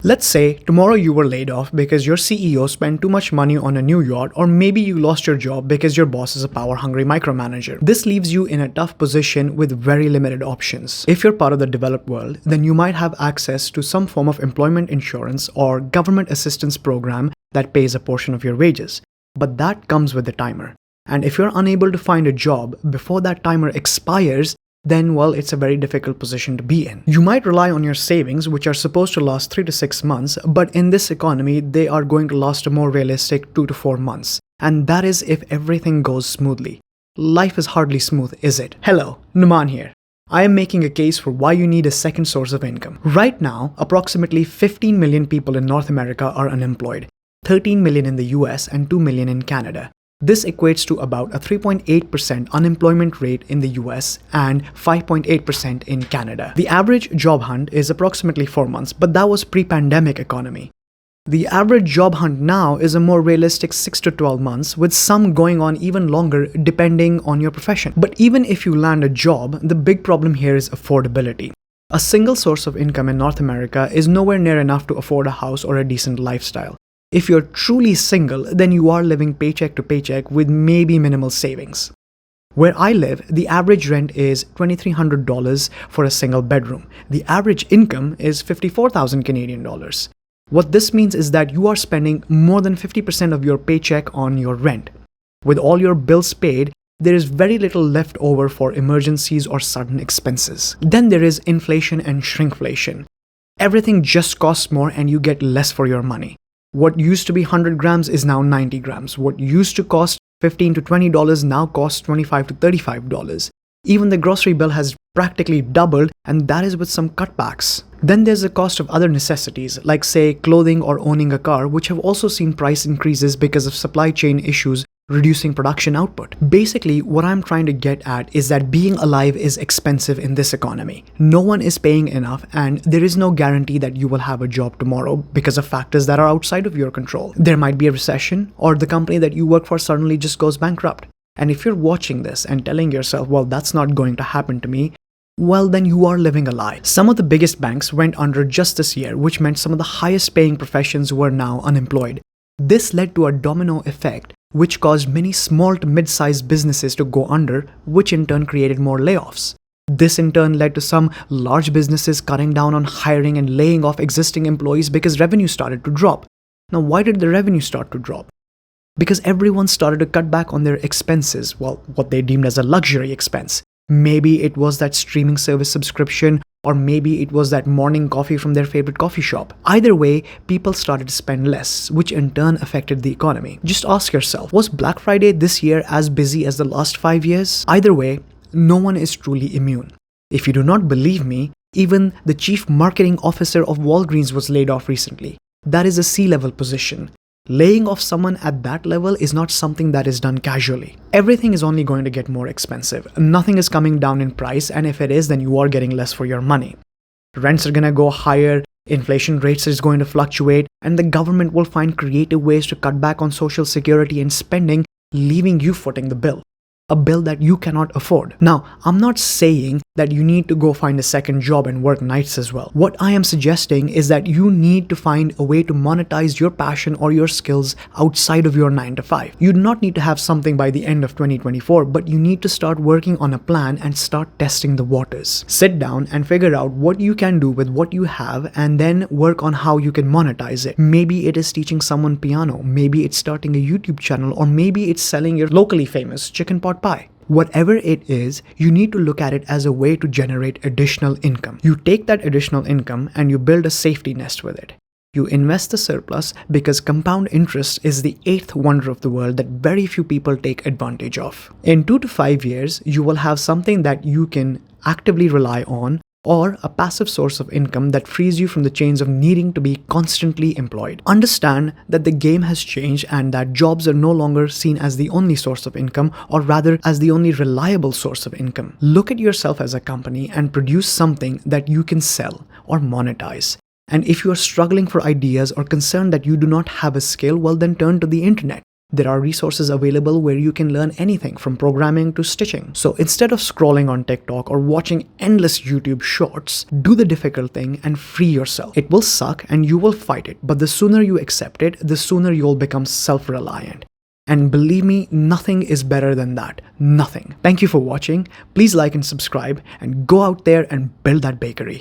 Let's say tomorrow you were laid off because your CEO spent too much money on a new yacht, or maybe you lost your job because your boss is a power-hungry micromanager. This leaves you in a tough position with very limited options. If you're part of the developed world, then you might have access to some form of employment insurance or government assistance program that pays a portion of your wages. But that comes with a timer. And if you're unable to find a job before that timer expires, then, well, it's a very difficult position to be in. You might rely on your savings, which are supposed to last 3 to 6 months, but in this economy, they are going to last a more realistic 2 to 4 months. And that is if everything goes smoothly. Life is hardly smooth, is it? Hello, Numan here. I am making a case for why you need a second source of income. Right now, approximately 15 million people in North America are unemployed, 13 million in the US and 2 million in Canada. This equates to about a 3.8% unemployment rate in the US and 5.8% in Canada. The average job hunt is approximately 4 months, but that was pre-pandemic economy. The average job hunt now is a more realistic 6 to 12 months, with some going on even longer depending on your profession. But even if you land a job, the big problem here is affordability. A single source of income in North America is nowhere near enough to afford a house or a decent lifestyle. If you're truly single, then you are living paycheck to paycheck with maybe minimal savings. Where I live, the average rent is $2,300 for a single bedroom. The average income is 54,000 Canadian dollars. What this means is that you are spending more than 50% of your paycheck on your rent. With all your bills paid, there is very little left over for emergencies or sudden expenses. Then there is inflation and shrinkflation. Everything just costs more and you get less for your money. What used to be 100 grams is now 90 grams. What used to cost $15 to $20 now costs $25 to $35. Even the grocery bill has practically doubled, and that is with some cutbacks. Then there's the cost of other necessities, like say clothing or owning a car, which have also seen price increases because of supply chain issues reducing production output. Basically, what I'm trying to get at is that being alive is expensive in this economy. No one is paying enough, and there is no guarantee that you will have a job tomorrow because of factors that are outside of your control. There might be a recession, or the company that you work for suddenly just goes bankrupt. And if you're watching this and telling yourself, well, that's not going to happen to me, well, then you are living a lie. Some of the biggest banks went under just this year, which meant some of the highest paying professions were now unemployed. This led to a domino effect, which caused many small to mid-sized businesses to go under, which in turn created more layoffs. This in turn led to some large businesses cutting down on hiring and laying off existing employees because revenue started to drop. Now, why did the revenue start to drop? Because everyone started to cut back on their expenses, well, what they deemed as a luxury expense. Maybe it was that streaming service subscription, or maybe it was that morning coffee from their favorite coffee shop. Either way, people started to spend less, which in turn affected the economy. Just ask yourself, was Black Friday this year as busy as the last 5 years? Either way, no one is truly immune. If you do not believe me, even the chief marketing officer of Walgreens was laid off recently. That is a C-level position. Laying off someone at that level is not something that is done casually. Everything is only going to get more expensive. Nothing is coming down in price, and if it is, then you are getting less for your money. Rents are going to go higher, inflation rates is going to fluctuate, and the government will find creative ways to cut back on social security and spending, leaving you footing the bill. A bill that you cannot afford. Now, I'm not saying that you need to go find a second job and work nights as well. What I am suggesting is that you need to find a way to monetize your passion or your skills outside of your 9 to 5. You do not need to have something by the end of 2024, but you need to start working on a plan and start testing the waters. Sit down and figure out what you can do with what you have, and then work on how you can monetize it. Maybe it is teaching someone piano, maybe it's starting a YouTube channel, or maybe it's selling your locally famous chicken pot pie. Whatever it is, you need to look at it as a way to generate additional income. You take that additional income and you build a safety nest with it. You invest the surplus because compound interest is the 8th wonder of the world that very few people take advantage of. In 2 to 5 years, you will have something that you can actively rely on, or a passive source of income that frees you from the chains of needing to be constantly employed. Understand that the game has changed and that jobs are no longer seen as the only source of income, or rather as the only reliable source of income. Look at yourself as a company and produce something that you can sell or monetize. And if you are struggling for ideas or concerned that you do not have a skill, well, then turn to the internet. There are resources available where you can learn anything from programming to stitching. So instead of scrolling on TikTok or watching endless YouTube shorts, do the difficult thing and free yourself. It will suck and you will fight it, but the sooner you accept it, the sooner you'll become self-reliant. And believe me, nothing is better than that. Nothing. Thank you for watching. Please like and subscribe and go out there and build that bakery.